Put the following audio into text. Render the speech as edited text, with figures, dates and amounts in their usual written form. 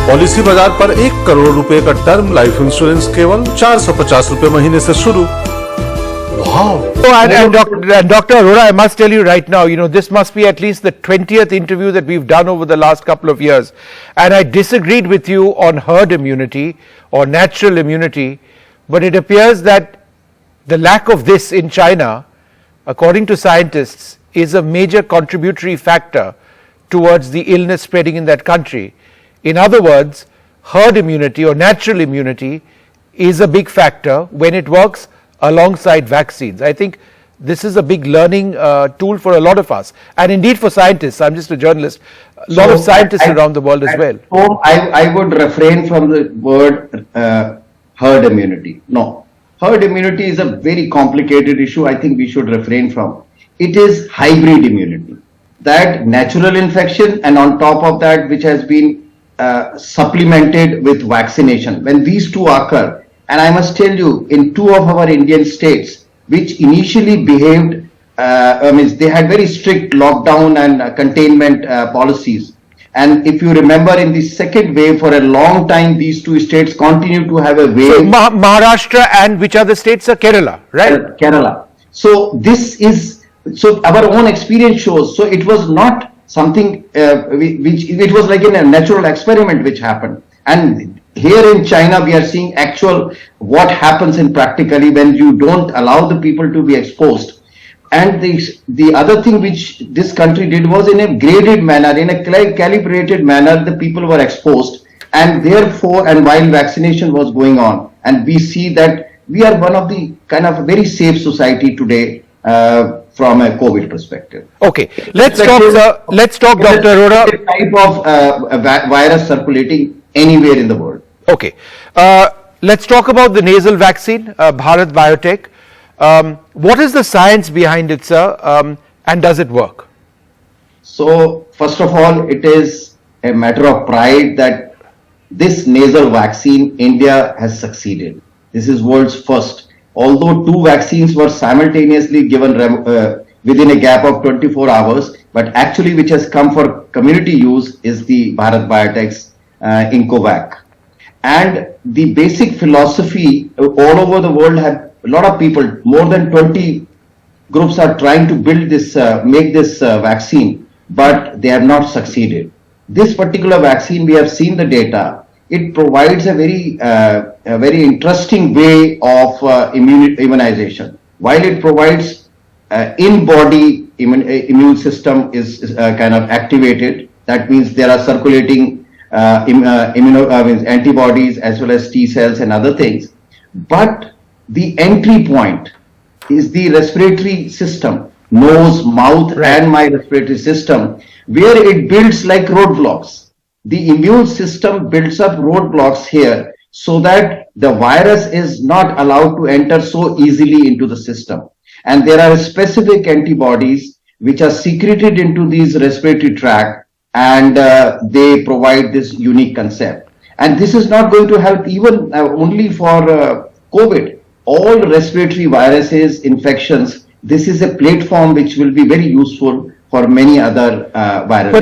Policy बाजार पर 1 करोड़ रुपए का टर्म लाइफ इंश्योरेंस केवल 450 रुपए महीने से शुरू। Wow. And Dr. Arora, I must tell you right now, this must be at least the 20th interview that we've done over the last couple of years. And I disagreed with you on herd immunity or natural immunity, but it appears that the lack of this in China, according to scientists, is a major contributory factor towards the illness spreading in that country. In other words, herd immunity or natural immunity is a big factor when it works alongside vaccines. I think this is a big learning tool for a lot of us, and indeed for scientists. I'm just a journalist. A lot of scientists around the world as well. I would refrain from the word herd immunity. No, herd immunity is a very complicated issue. I think we should refrain from. It is hybrid immunity, that natural infection, and on top of that, which has been supplemented with vaccination. When these two occur, and I must tell you, in 2 of our Indian states, which initially behaved, they had very strict lockdown and containment policies. And if you remember, in the second wave, for a long time, these 2 states continued to have a wave. So Maharashtra and which other states are Kerala, right? Kerala. So this is, so our own experience shows, so it was not something which it was like in a natural experiment which happened. And here in China, we are seeing actual what happens in practically when you don't allow the people to be exposed. And the other thing which this country did was in a graded manner, in a calibrated manner, the people were exposed, and therefore, and while vaccination was going on, and we see that we are one of the kind of very safe society today from a COVID perspective. Okay, let's talk, Dr. Arora. Type of virus circulating anywhere in the world. Okay, let's talk about the nasal vaccine, Bharat Biotech. What is the science behind it, sir, and does it work? So, first of all, it is a matter of pride that this nasal vaccine, India has succeeded. This is world's first. Although 2 vaccines were simultaneously given within a gap of 24 hours, but actually which has come for community use is the Bharat Biotech's Incovac. And the basic philosophy all over the world have a lot of people, more than 20 groups are trying to build this, make this vaccine, but they have not succeeded. This particular vaccine, we have seen the data. It provides a very interesting way of immunization. While it provides in-body immune system is kind of activated. That means there are circulating antibodies as well as T cells and other things. But the entry point is the respiratory system, nose, mouth, and my respiratory system, where it builds like roadblocks. The immune system builds up roadblocks here so that the virus is not allowed to enter so easily into the system. And there are specific antibodies which are secreted into these respiratory tract, and they provide this unique concept. And this is not going to help even only for COVID. All respiratory viruses, infections, this is a platform which will be very useful for many other viral.